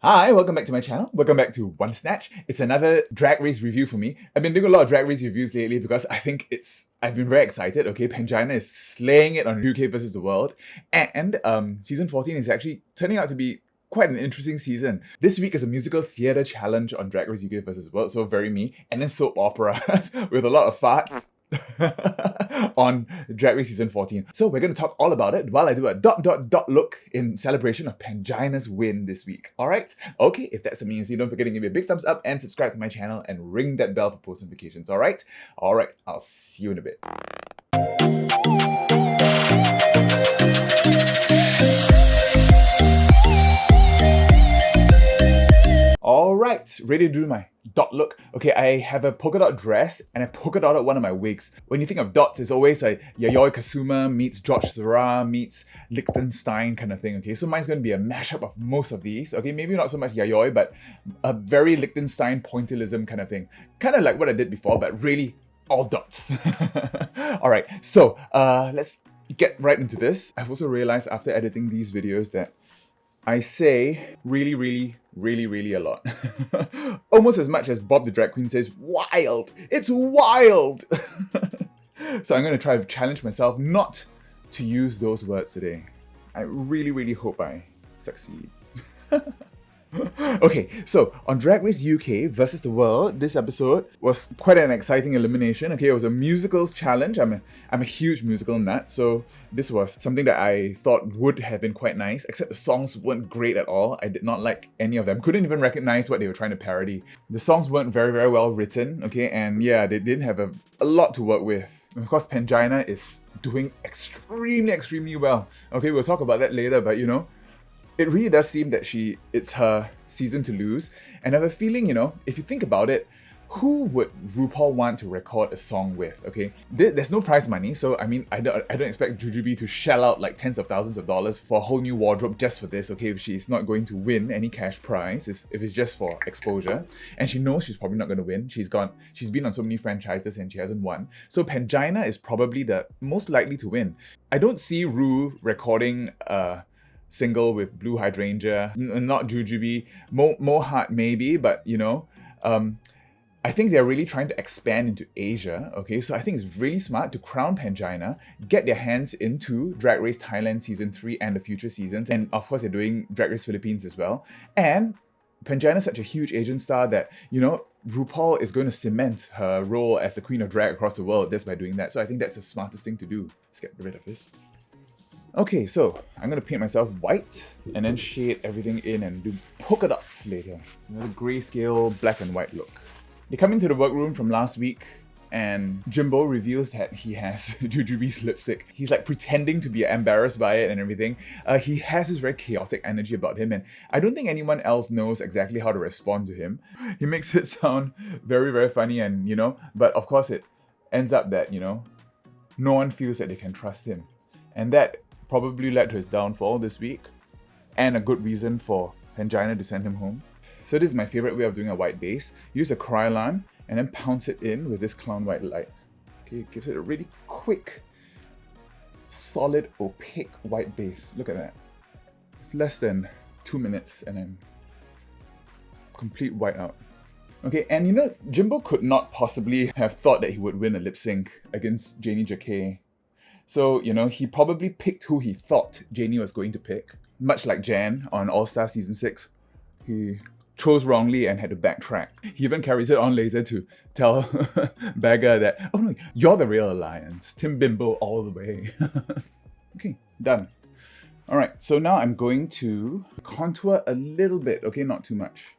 Hi, welcome back to my channel. Welcome back to One Snatch. It's another drag race review for me. I've been doing a lot of drag race reviews lately because I've been very excited. Okay, Pangina is slaying it on UK versus the world. And season 14 is actually turning out to be quite an interesting season. This week is a musical theatre challenge on Drag Race UK versus the world, so very me. And then soap operas with a lot of farts. On Drag Race Season 14. So we're going to talk all about it while I do a dot look in celebration of Pangina's win this week. Alright? Okay, if that's something you see, don't forget to give me a big thumbs up and subscribe to my channel and ring that bell for post notifications. Alright? Alright, I'll see you in a bit. Alright, ready to do my dot look. Okay, I have a polka dot dress and I polka dotted one of my wigs. When you think of dots, it's always like Yayoi Kasuma meets George Seurat meets Liechtenstein kind of thing. Okay, so mine's going to be a mashup of most of these. Okay, maybe not so much Yayoi, but a very Liechtenstein pointillism kind of thing. Kind of like what I did before, but really all dots. Alright, so let's get right into this. I've also realized after editing these videos that I say really a lot. Almost as much as Bob the Drag Queen says, wild! It's wild! So I'm going to try to challenge myself not to use those words today. I really hope I succeed. Okay, so on Drag Race UK versus the world, this episode was quite an exciting elimination. Okay, it was a musicals challenge. I'm a huge musical nut, so this was something that I thought would have been quite nice, except the songs weren't great at all. I did not like any of them. Couldn't even recognize what they were trying to parody. The songs weren't very well written, okay, and yeah, they didn't have a lot to work with. And of course, Pangina is doing extremely well. Okay, we'll talk about that later, but you know, it really does seem that it's her season to lose. And I have a feeling, you know, if you think about it, who would RuPaul want to record a song with, okay? There's no prize money, so I mean, I don't expect Jujubee to shell out like tens of thousands of dollars for a whole new wardrobe just for this, okay? If she's not going to win any cash prize, if it's just for exposure. And she knows she's probably not going to win. She's been on so many franchises and she hasn't won. So Pangina is probably the most likely to win. I don't see Ru recording single with Blue Hydrangea, not Jujubee, Mohat maybe, but you know, I think they're really trying to expand into Asia, okay? So I think it's really smart to crown Pangina, get their hands into Drag Race Thailand Season 3 and the future seasons, and of course they're doing Drag Race Philippines as well. And Pangina is such a huge Asian star that, you know, RuPaul is going to cement her role as the Queen of Drag across the world just by doing that. So I think that's the smartest thing to do. Let's get rid of this. Okay, so I'm going to paint myself white and then shade everything in and do polka dots later. Another grayscale black and white look. They come into the workroom from last week and Jimbo reveals that he has Jujubee's lipstick. He's like pretending to be embarrassed by it and everything. He has this very chaotic energy about him and I don't think anyone else knows exactly how to respond to him. He makes it sound very funny and, you know, but of course it ends up that, you know, no one feels that they can trust him. And that probably led to his downfall this week, and a good reason for Pangina to send him home. So this is my favorite way of doing a white base. Use a Krylon and then pounce it in with this clown white light. Okay, it gives it a really quick, solid, opaque white base. Look at that. It's less than 2 minutes and then complete white out. Okay, and you know, Jimbo could not possibly have thought that he would win a lip sync against Janie Jacquet. So, you know, he probably picked who he thought Janie was going to pick. Much like Jan on All-Star Season 6. He chose wrongly and had to backtrack. He even carries it on later to tell Bagger that, oh no, you're the real alliance. Tim Bimbo all the way. Okay, done. Alright, so now I'm going to contour a little bit, okay, not too much,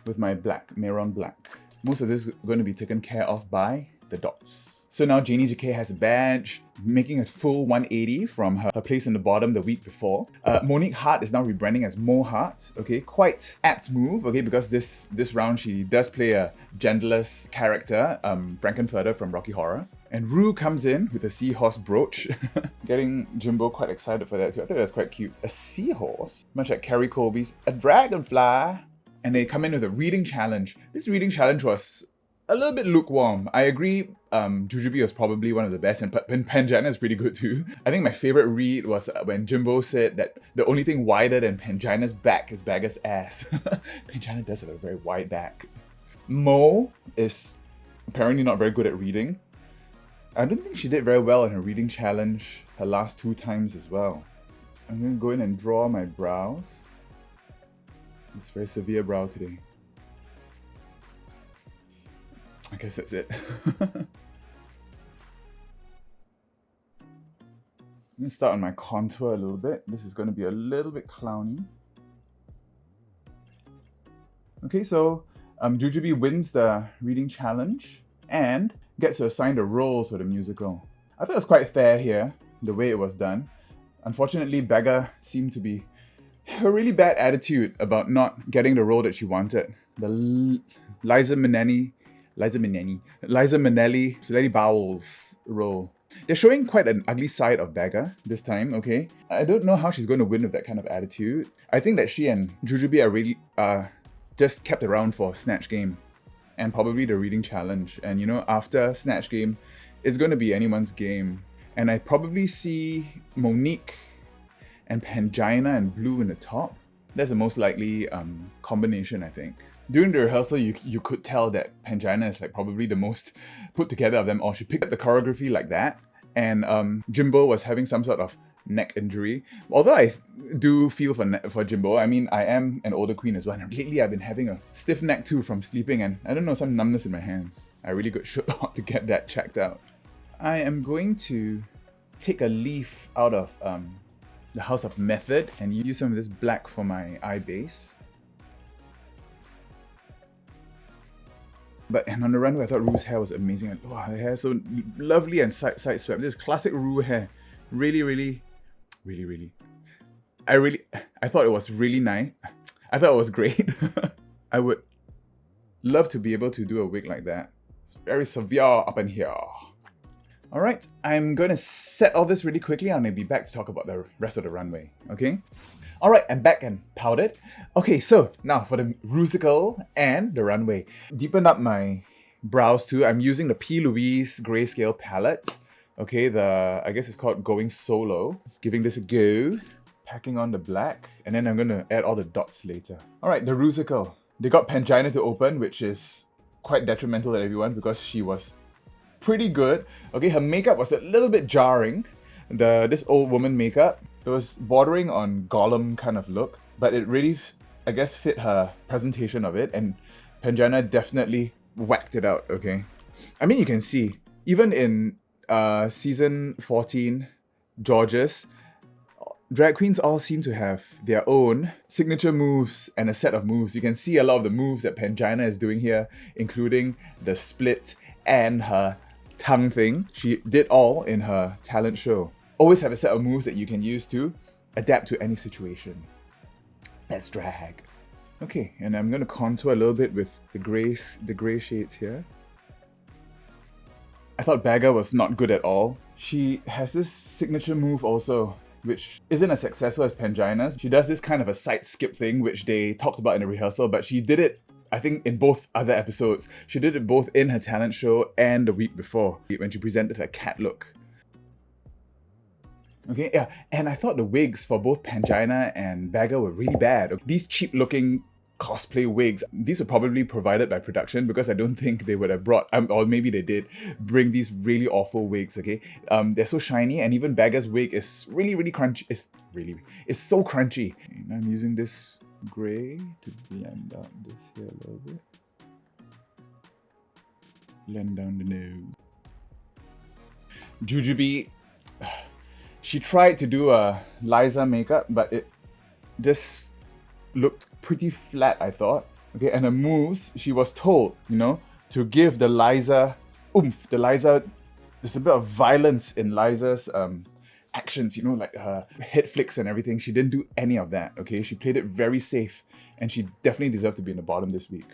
with my black, Maroon black. Most of this is going to be taken care of by the dots. So now Janie Jacquet has a badge, making a full 180 from her place in the bottom the week before. Monique Hart is now rebranding as Mo Hart. Okay, quite apt move, okay, because this round she does play a genderless character, Frankenfurter from Rocky Horror. And Ru comes in with a seahorse brooch, getting Jimbo quite excited for that too. I thought that was quite cute. A seahorse, much like Carrie Colby's A Dragonfly. And they come in with a reading challenge. This reading challenge was a little bit lukewarm. I agree, Jujubee was probably one of the best, and Pangina is pretty good too. I think my favorite read was when Jimbo said that the only thing wider than Pangina's back is Bagger's ass. Pangina does have a very wide back. Mo is apparently not very good at reading. I don't think she did very well in her reading challenge her last 2 times as well. I'm going to go in and draw my brows. It's very severe brow today. I guess that's it. I'm going to start on my contour a little bit. This is going to be a little bit clowny. Okay, so Jujubee wins the reading challenge and gets assigned a role for the musical. I thought it was quite fair here, the way it was done. Unfortunately, Bagger seemed to be a really bad attitude about not getting the role that she wanted. The Liza Minnelli, Lady Bowles role. They're showing quite an ugly side of Bagger this time, okay? I don't know how she's going to win with that kind of attitude. I think that she and Jujubee are really just kept around for Snatch Game and probably the reading challenge. And you know, after Snatch Game, it's going to be anyone's game. And I probably see Monique and Pangina and Blue in the top. That's the most likely combination, I think. During the rehearsal, you could tell that Pangina is like probably the most put together of them all. She picked up the choreography like that. And Jimbo was having some sort of neck injury. Although I do feel for Jimbo. I mean, I am an older queen as well. And lately, I've been having a stiff neck too from sleeping. And I don't know, some numbness in my hands. I really should ought to get that checked out. I am going to take a leaf out of the House of Method and use some of this black for my eye base. And on the runway, I thought Rue's hair was amazing. Wow, her hair is so lovely and side swept. This classic Rue hair. Really. I thought it was really nice. I thought it was great. I would love to be able to do a wig like that. It's very severe up in here. Alright, I'm going to set all this really quickly and I'll be back to talk about the rest of the runway, okay? Alright, I'm back and powdered. Okay, so now for the rusical and the runway. Deepen up my brows too. I'm using the P. Louise Grayscale palette. Okay, I guess it's called Going Solo. Just giving this a go. Packing on the black. And then I'm going to add all the dots later. Alright, the rusical. They got Pangina to open, which is quite detrimental to everyone because she was pretty good. Okay, her makeup was a little bit jarring. This old woman makeup, it was bordering on Gollum kind of look, but it really, I guess, fit her presentation of it, and Pangina definitely whacked it out, okay? I mean, you can see, even in season 14, George's, drag queens all seem to have their own signature moves and a set of moves. You can see a lot of the moves that Pangina is doing here, including the split and her tongue thing. She did all in her talent show. Always have a set of moves that you can use to adapt to any situation. That's drag. Okay, and I'm gonna contour a little bit with the gray shades here. I thought Bagger was not good at all. She has this signature move also, which isn't as successful as Pangina's. She does this kind of a side skip thing, which they talked about in the rehearsal, but she did it, I think, in both other episodes. She did it both in her talent show and the week before, when she presented her cat look. Okay, yeah, and I thought the wigs for both Pangina and Bagger were really bad. These cheap-looking cosplay wigs, these were probably provided by production because I don't think they would have brought, or maybe they did, bring these really awful wigs, okay? They're so shiny, and even Bagger's wig is really crunchy. It's so crunchy. And I'm using this gray to blend out this here a little bit. Blend down the nose. Jujubee, she tried to do a Liza makeup, but it just looked pretty flat, I thought. Okay, and her moves, she was told, you know, to give the Liza oomph. There's a bit of violence in Liza's actions, you know, like her head flicks and everything. She didn't do any of that, okay? She played it very safe, and she definitely deserved to be in the bottom this week.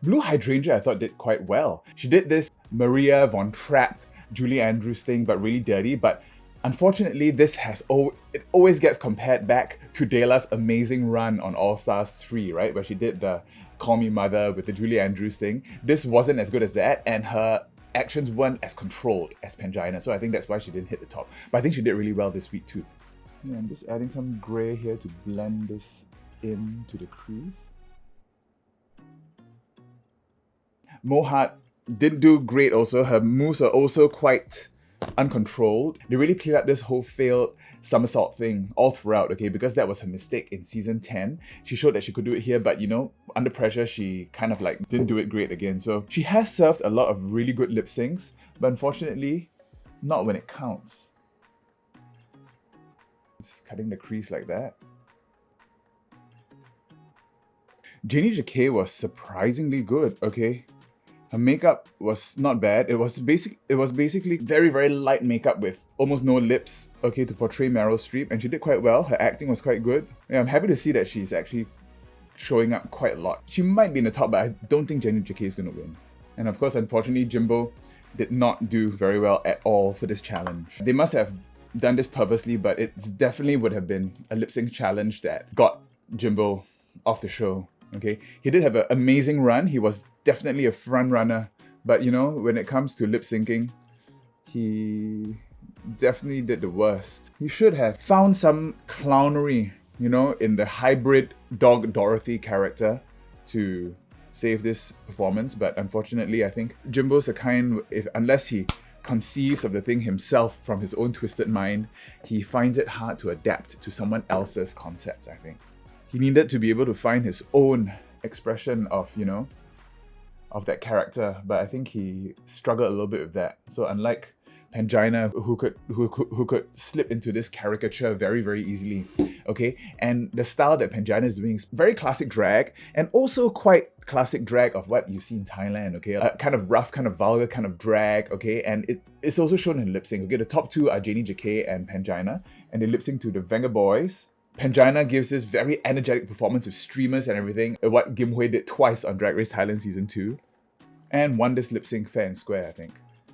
Blue Hydrangea, I thought, did quite well. She did this Maria Von Trapp, Julie Andrews thing, but really dirty. But unfortunately, it always gets compared back to Dela's amazing run on All Stars 3, right? Where she did the Call Me Mother with the Julie Andrews thing. This wasn't as good as that, and her actions weren't as controlled as Pangina, so I think that's why she didn't hit the top. But I think she did really well this week too. Yeah, I'm just adding some grey here to blend this into the crease. Mohat didn't do great also. Her moves are also quite uncontrolled. They really played up this whole failed somersault thing all throughout, okay, because that was her mistake in season 10. She showed that she could do it here, but you know, under pressure, she kind of like didn't do it great again. So she has served a lot of really good lip syncs, but unfortunately, not when it counts. Just cutting the crease like that. Jenny Jacquet was surprisingly good, okay? Her makeup was not bad. It was basically very, very light makeup with almost no lips, okay, to portray Meryl Streep, and she did quite well. Her acting was quite good. Yeah, I'm happy to see that she's actually showing up quite a lot. She might be in the top, but I don't think Jenny Jacquet is going to win. And of course, unfortunately, Jimbo did not do very well at all for this challenge. They must have done this purposely, but it definitely would have been a lip sync challenge that got Jimbo off the show. Okay, he did have an amazing run. He was definitely a front runner, but you know, when it comes to lip syncing, he definitely did the worst. He should have found some clownery, you know, in the hybrid dog Dorothy character to save this performance, but unfortunately, I think Jimbo's the kind, unless he conceives of the thing himself from his own twisted mind, he finds it hard to adapt to someone else's concept, I think. He needed to be able to find his own expression of, you know, of that character, but I think he struggled a little bit with that. So unlike Pangina, who could slip into this caricature very, very easily, okay? And the style that Pangina is doing is very classic drag, and also quite classic drag of what you see in Thailand, okay? A kind of rough, kind of vulgar kind of drag, okay? And it's also shown in lip sync, okay? The top two are Jenny Jacquet and Pangina, and they lip sync to the Venga Boys. Pangina gives this very energetic performance with streamers and everything, what Kim Hui did twice on Drag Race Thailand Season 2. And won this lip sync fair and square, I think.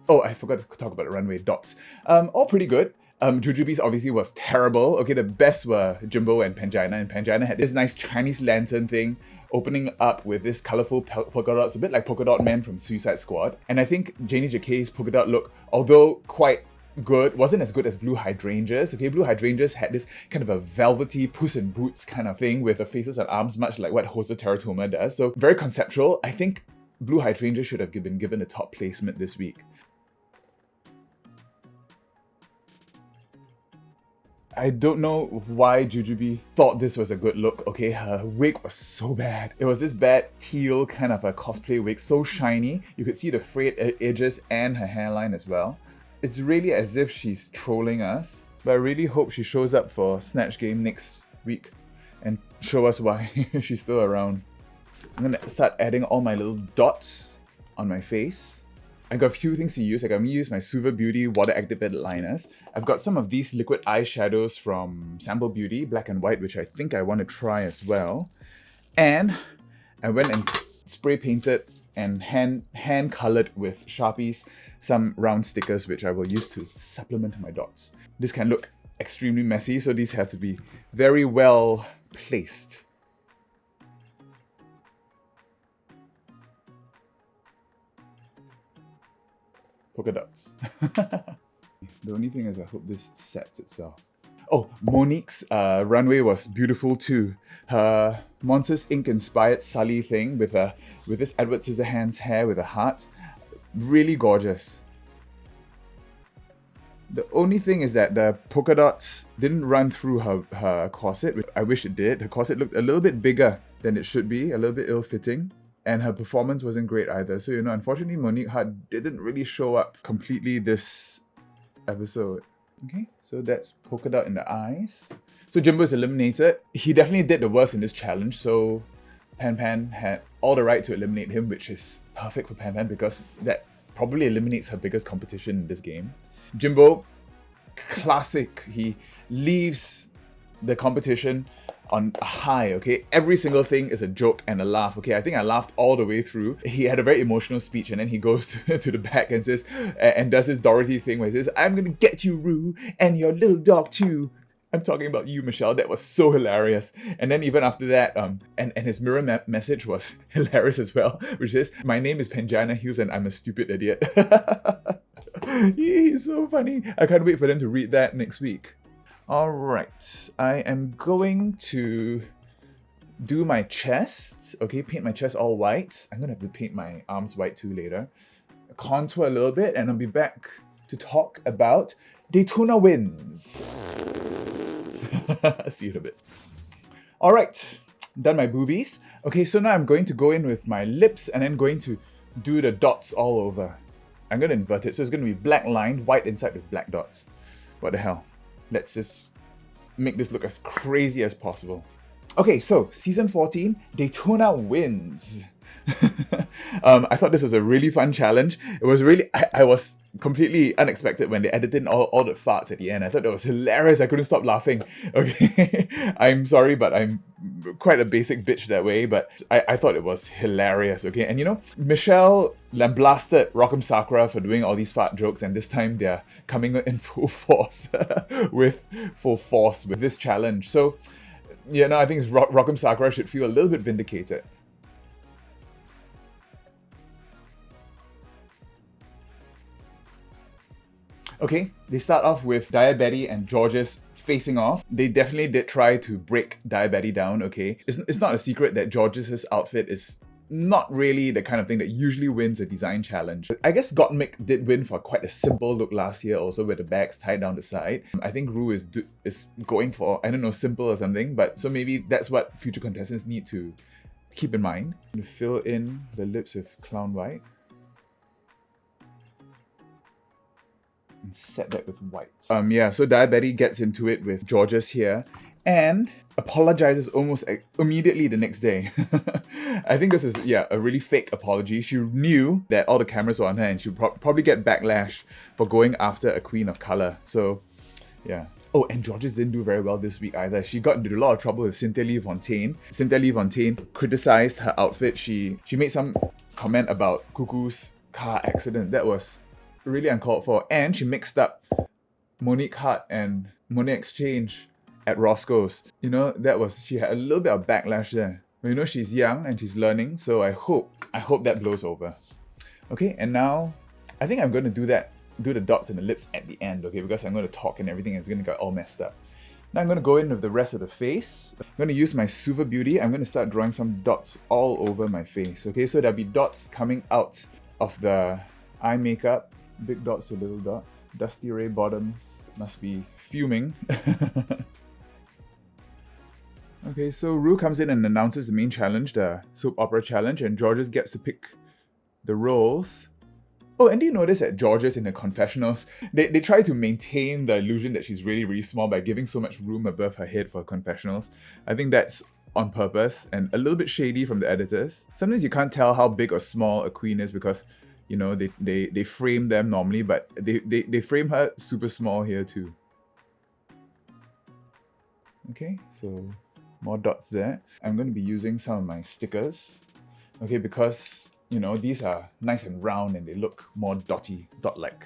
Oh, I forgot to talk about the runway dots. All pretty good. Jujubes obviously was terrible. Okay, the best were Jimbo and Pangina had this nice Chinese lantern thing opening up with this colourful polka dots, a bit like Polka Dot Man from Suicide Squad. And I think Jenny Jacquet's polka dot look, although quite good, wasn't as good as Blue Hydrangeas. Okay, Blue Hydrangeas had this kind of a velvety Puss in Boots kind of thing with the faces and arms, much like what Hosa Teratoma does. So very conceptual. I think Blue Hydrangea should have been given a top placement this week. I don't know why Jujubee thought this was a good look, okay? Her wig was so bad. It was this bad teal kind of a cosplay wig, so shiny. You could see the frayed edges and her hairline as well. It's really as if she's trolling us, but I really hope she shows up for Snatch Game next week and show us why she's still around. I'm gonna start adding all my little dots on my face. I got a few things to use. Like I'm gonna use my Suva Beauty water activated liners. I've got some of these liquid eyeshadows from Sample Beauty, black and white, which I think I want to try as well. And I went and spray painted and hand colored with Sharpies some round stickers, which I will use to supplement my dots. This can look extremely messy, so these have to be very well placed. Polka dots. The only thing is I hope this sets itself. Oh, Monique's runway was beautiful too. Her Monsters Inc. inspired Sully thing with this Edward Scissorhands hair with a heart. Really gorgeous. The only thing is that the polka dots didn't run through her corset, which I wish it did. Her corset looked a little bit bigger than it should be, a little bit ill-fitting. And her performance wasn't great either. So, you know, unfortunately, Monique Hart didn't really show up completely this episode. Okay, so that's polka dot in the eyes. So Jimbo is eliminated. He definitely did the worst in this challenge. So Pan had all the right to eliminate him, which is perfect for Pan because that probably eliminates her biggest competition in this game. Jimbo, classic. He leaves the competition on a high, okay? Every single thing is a joke and a laugh, okay? I think I laughed all the way through. He had a very emotional speech and then he goes to the back and says, and does this Dorothy thing where he says, "I'm gonna get you, Rue, and your little dog too. I'm talking about you, Michelle. That was so hilarious. And then even after that, and his mirror message was hilarious as well, which is, my name is Pangina Heals and I'm a stupid idiot. He's so funny. I can't wait for them to read that next week. All right, I am going to do my chest, okay, paint my chest all white. I'm gonna have to paint my arms white too later. Contour a little bit, and I'll be back to talk about Daytona Winds. See you in a bit. All right, done my boobies. Okay, so now I'm going to go in with my lips and then going to do the dots all over. I'm gonna invert it, so it's gonna be black lined, white inside with black dots. What the hell? Let's just make this look as crazy as possible. Okay, so season 14, Daytona Winds. I thought this was a really fun challenge. It was really, I was completely unexpected when they edited in all the farts at the end. I thought that was hilarious. I couldn't stop laughing. Okay, I'm sorry, but I'm quite a basic bitch that way, but I thought it was hilarious. Okay, and you know, Michelle lambasted Rock'em Sakura for doing all these fart jokes, and this time they're coming in full force with this challenge. So, you know, I think Rock'em Sakura should feel a little bit vindicated. Okay, they start off with Diabetti and Georges facing off. They definitely did try to break Diabetti down, okay? It's not a secret that Georges' outfit is not really the kind of thing that usually wins a design challenge. I guess Gottmik did win for quite a simple look last year also, with the bags tied down the side. I think Rue is going for, I don't know, simple or something, but so maybe that's what future contestants need to keep in mind. I'm gonna fill in the lips with Clown White. And set that with white. Yeah, so Diabetti gets into it with Georges here and apologizes almost immediately the next day. I think this is, yeah, a really fake apology. She knew that all the cameras were on her and she would probably get backlash for going after a queen of color. So, yeah. Oh, and Georges didn't do very well this week either. She got into a lot of trouble with Cynthia Lee Fontaine. Cynthia Lee Fontaine criticized her outfit. She made some comment about Cuckoo's car accident. That was really uncalled for, and she mixed up Monique Hart and Monet Exchange at Roscoe's. You know, she had a little bit of backlash there. But you know, she's young and she's learning, so I hope that blows over. Okay, and now I think I'm going to do the dots and the lips at the end, okay, because I'm going to talk and everything and it's going to get all messed up. Now I'm going to go in with the rest of the face. I'm going to use my Suva Beauty. I'm going to start drawing some dots all over my face, okay? So there'll be dots coming out of the eye makeup. Big dots to little dots. Dusty Ray bottoms must be fuming. Okay, so Rue comes in and announces the main challenge, the soap opera challenge, and Georges gets to pick the roles. Oh, and do you notice that Georges in the confessionals, they try to maintain the illusion that she's really, really small by giving so much room above her head for confessionals. I think that's on purpose and a little bit shady from the editors. Sometimes you can't tell how big or small a queen is because, you know, they frame them normally, but they frame her super small here too. Okay, so more dots there. I'm going to be using some of my stickers, okay, because, you know, these are nice and round and they look more dot-like.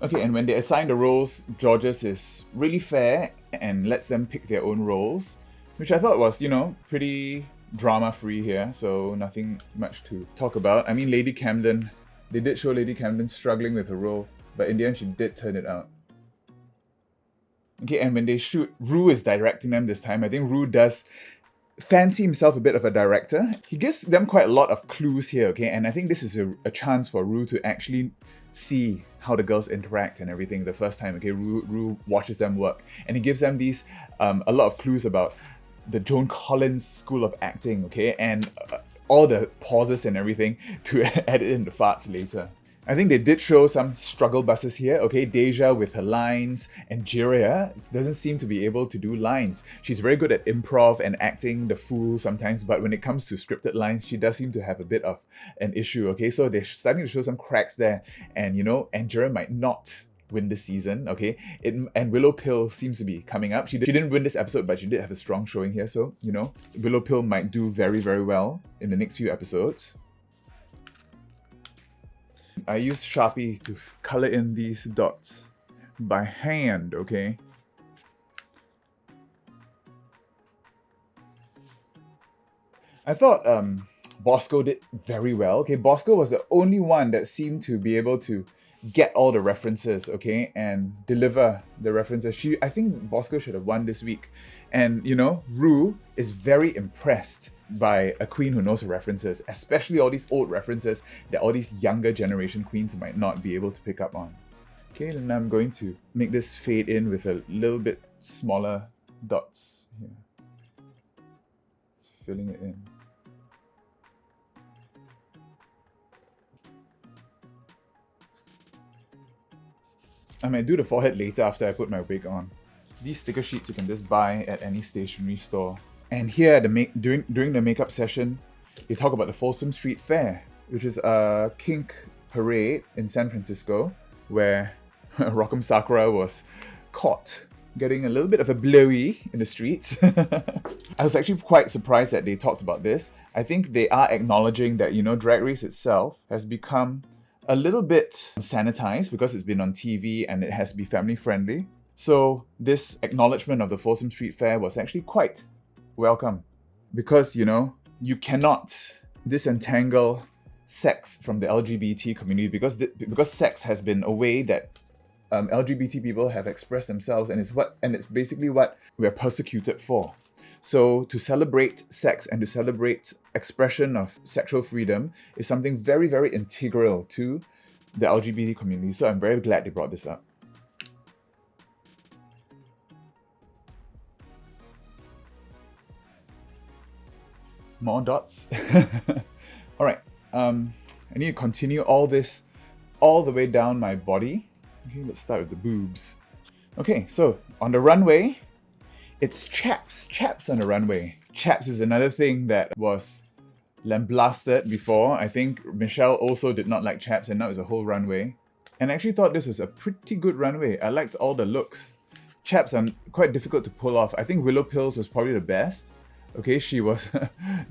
Okay, and when they assign the roles, Georges is really fair and lets them pick their own roles, which I thought was, you know, pretty drama-free here, so nothing much to talk about. I mean, Lady Camden, they did show Lady Camden struggling with her role, but in the end she did turn it out. Okay, and when they shoot, Rue is directing them this time. I think Rue does fancy himself a bit of a director. He gives them quite a lot of clues here, okay, and I think this is a chance for Rue to actually see how the girls interact and everything the first time, okay? Rue watches them work, and he gives them these, a lot of clues about the Joan Collins School of Acting, okay, and all the pauses and everything to edit in the farts later. I think they did show some struggle buses here, okay? Deja with her lines, and Jiria doesn't seem to be able to do lines. She's very good at improv and acting the fool sometimes, but when it comes to scripted lines, she does seem to have a bit of an issue, okay? So they're starting to show some cracks there, and you know, and Jiria might not win this season, okay? And Willow Pill seems to be coming up. She didn't win this episode, but she did have a strong showing here, so, you know, Willow Pill might do very, very well in the next few episodes. I used Sharpie to color in these dots. by hand, okay? I thought Bosco did very well. Okay, Bosco was the only one that seemed to be able to get all the references, okay, and deliver the references. I think Bosco should have won this week. And Rue is very impressed by a queen who knows her references, especially all these old references that all these younger generation queens might not be able to pick up on. Okay, then I'm going to make this fade in with a little bit smaller dots here. Just filling it in. I might do the forehead later after I put my wig on. These sticker sheets you can just buy at any stationery store. And here at during the makeup session, they talk about the Folsom Street Fair, which is a kink parade in San Francisco, where Rock'em Sakura was caught getting a little bit of a blowy in the streets. I was actually quite surprised that they talked about this. I think they are acknowledging that, Drag Race itself has become a little bit sanitized because it's been on TV and it has to be family friendly. So this acknowledgement of the Folsom Street Fair was actually quite welcome because, you cannot disentangle sex from the LGBT community because sex has been a way that LGBT people have expressed themselves, and it's basically what we're persecuted for. So to celebrate sex and to celebrate expression of sexual freedom is something very, very integral to the LGBT community. So I'm very glad they brought this up. More dots. All right. I need to continue all this all the way down my body. Okay, let's start with the boobs. Okay, so on the runway, it's chaps on the runway. Chaps is another thing that was lambasted before. I think Michelle also did not like chaps, and now it's a whole runway. And I actually thought this was a pretty good runway. I liked all the looks. Chaps are quite difficult to pull off. I think Willow Pills was probably the best. Okay, she was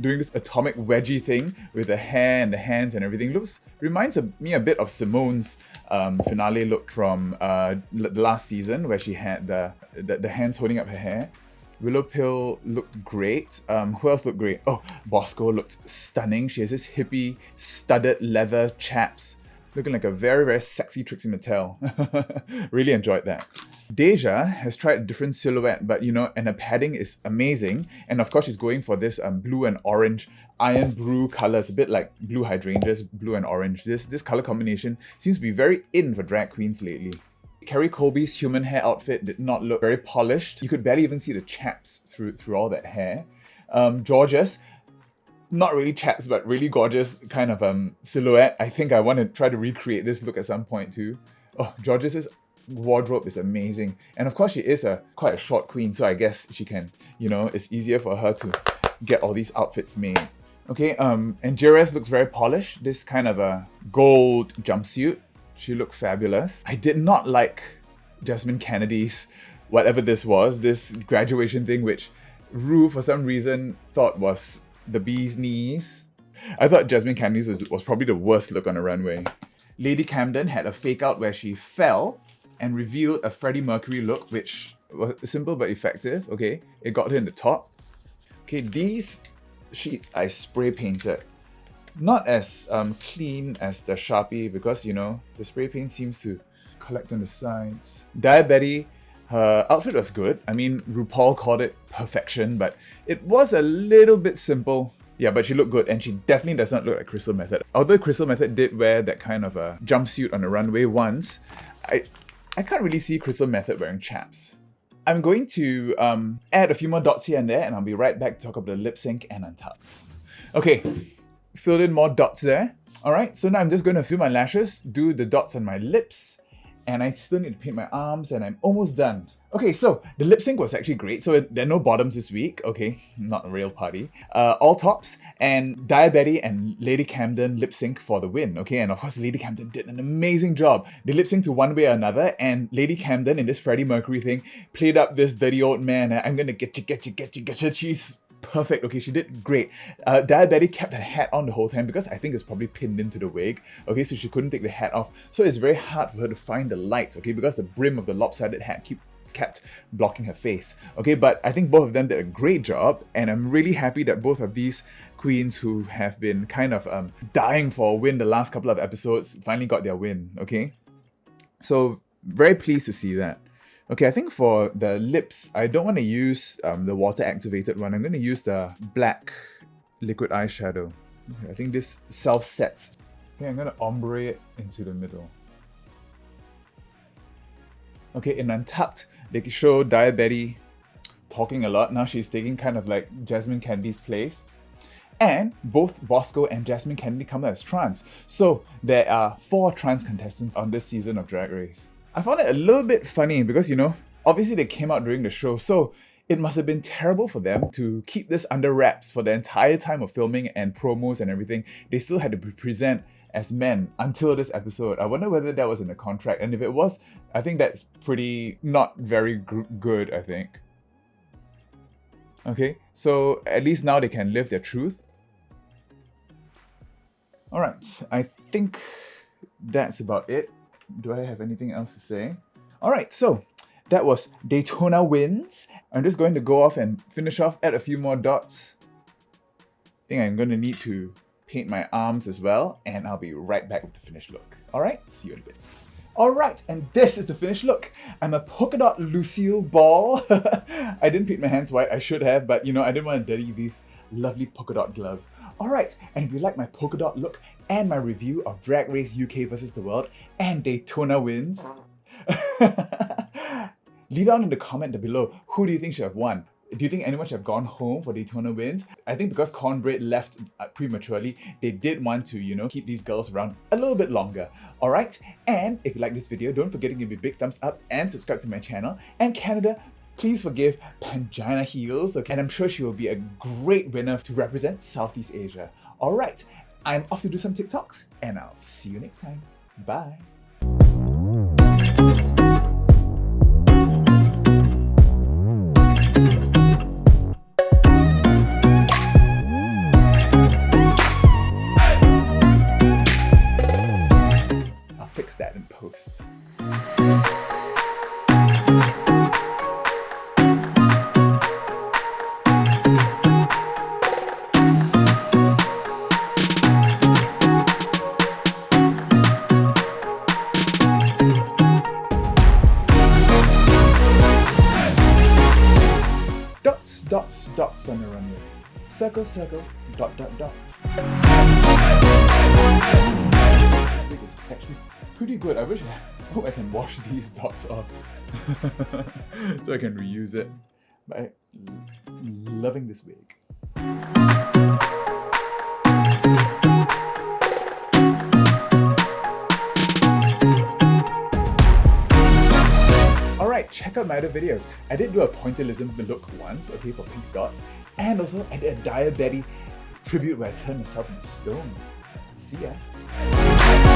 doing this atomic wedgie thing with the hair and the hands and everything. Reminds me a bit of Simone's finale look from the last season, where she had the hands holding up her hair. Willow Pill looked great. Who else looked great? Oh, Bosco looked stunning. She has this hippie studded leather chaps, looking like a very, very sexy Trixie Mattel. Really enjoyed that. Deja has tried a different silhouette, but and her padding is amazing. And of course, she's going for this blue and orange iron brew colors, a bit like blue hydrangeas, blue and orange. This color combination seems to be very in for drag queens lately. Carrie Colby's human hair outfit did not look very polished. You could barely even see the chaps through all that hair. Georgia's, not really chaps, but really gorgeous kind of silhouette. I think I want to try to recreate this look at some point too. Oh, Georgia's wardrobe is amazing. And of course, she is quite a short queen, so I guess she can, it's easier for her to get all these outfits made. Okay, and Jerez looks very polished. This kind of a gold jumpsuit. She looked fabulous. I did not like Jasmine Kennedie's, whatever this was, this graduation thing, which Rue, for some reason, thought was the bee's knees. I thought Jasmine Kennedie's was probably the worst look on a runway. Lady Camden had a fake out where she fell and revealed a Freddie Mercury look, which was simple but effective. Okay, it got her in the top. Okay, these sheets I spray painted. Not as clean as the Sharpie because, the spray paint seems to collect on the sides. Diabetes, her outfit was good. I mean, RuPaul called it perfection, but it was a little bit simple. Yeah, but she looked good, and she definitely does not look like Crystal Method. Although Crystal Method did wear that kind of a jumpsuit on the runway once, I can't really see Crystal Method wearing chaps. I'm going to add a few more dots here and there, and I'll be right back to talk about the lip sync and Untucked. Okay, filled in more dots there. All right, so now I'm just going to fill my lashes, do the dots on my lips, and I still need to paint my arms, and I'm almost done. Okay, so the lip sync was actually great. So there are no bottoms this week. Okay, not a real party. All tops, and Diabetes and Lady Camden lip sync for the win. Okay, and of course Lady Camden did an amazing job. They lip synced to One Way or Another, and Lady Camden in this Freddie Mercury thing played up this dirty old man. I'm gonna get you. She's perfect. Okay, she did great. Diabetic kept her hat on the whole time because I think it's probably pinned into the wig. Okay, so she couldn't take the hat off. So it's very hard for her to find the light, okay, because the brim of the lopsided hat kept blocking her face. Okay, but I think both of them did a great job, and I'm really happy that both of these queens who have been kind of dying for a win the last couple of episodes finally got their win. Okay, so very pleased to see that. Okay, I think for the lips, I don't want to use the water activated one. I'm going to use the black liquid eyeshadow. Okay, I think this self-sets. Okay, I'm going to ombre it into the middle. Okay, in Untucked, they show Diabetic talking a lot. Now she's taking kind of like Jasmine Kennedie's place. And both Bosco and Jasmine Kennedie come out as trans. So there are 4 trans contestants on this season of Drag Race. I found it a little bit funny because, you know, obviously they came out during the show, so it must have been terrible for them to keep this under wraps for the entire time of filming and promos and everything. They still had to present as men until this episode. I wonder whether that was in the contract, and if it was, I think that's pretty not very good, I think. Okay, so at least now they can live their truth. Alright, I think that's about it. Do I have anything else to say? Alright, so that was Daytona Winds. I'm just going to go off and finish off, add a few more dots. I think I'm going to need to paint my arms as well, and I'll be right back with the finished look. Alright, see you in a bit. Alright, and this is the finished look. I'm a polka dot Lucille Ball. I didn't paint my hands white, I should have, but you know, I didn't want to dirty these lovely polka dot gloves. Alright, and if you like my polka dot look and my review of Drag Race UK vs. the World and Daytona Winds, leave down in the comment below, who do you think should have won? Do you think anyone should have gone home for Daytona Winds? I think because Cornbread left prematurely, they did want to, you know, keep these girls around a little bit longer. Alright, and if you like this video, don't forget to give me a big thumbs up and subscribe to my channel. And Canada, please forgive Pangina Heals, okay? And I'm sure she will be a great winner to represent Southeast Asia. Alright, I'm off to do some TikToks, and I'll see you next time. Bye. I'll fix that in post. Dots on the runway. Circle, circle, dot, dot, dot. I think it's actually pretty good. I hope I can wash these dots off so I can reuse it. But I'm loving this wig. Alright, check out my other videos. I did do a pointillism look once, okay, for Pink Dot. And also I did a Diabetic tribute where I turned myself into stone. See ya.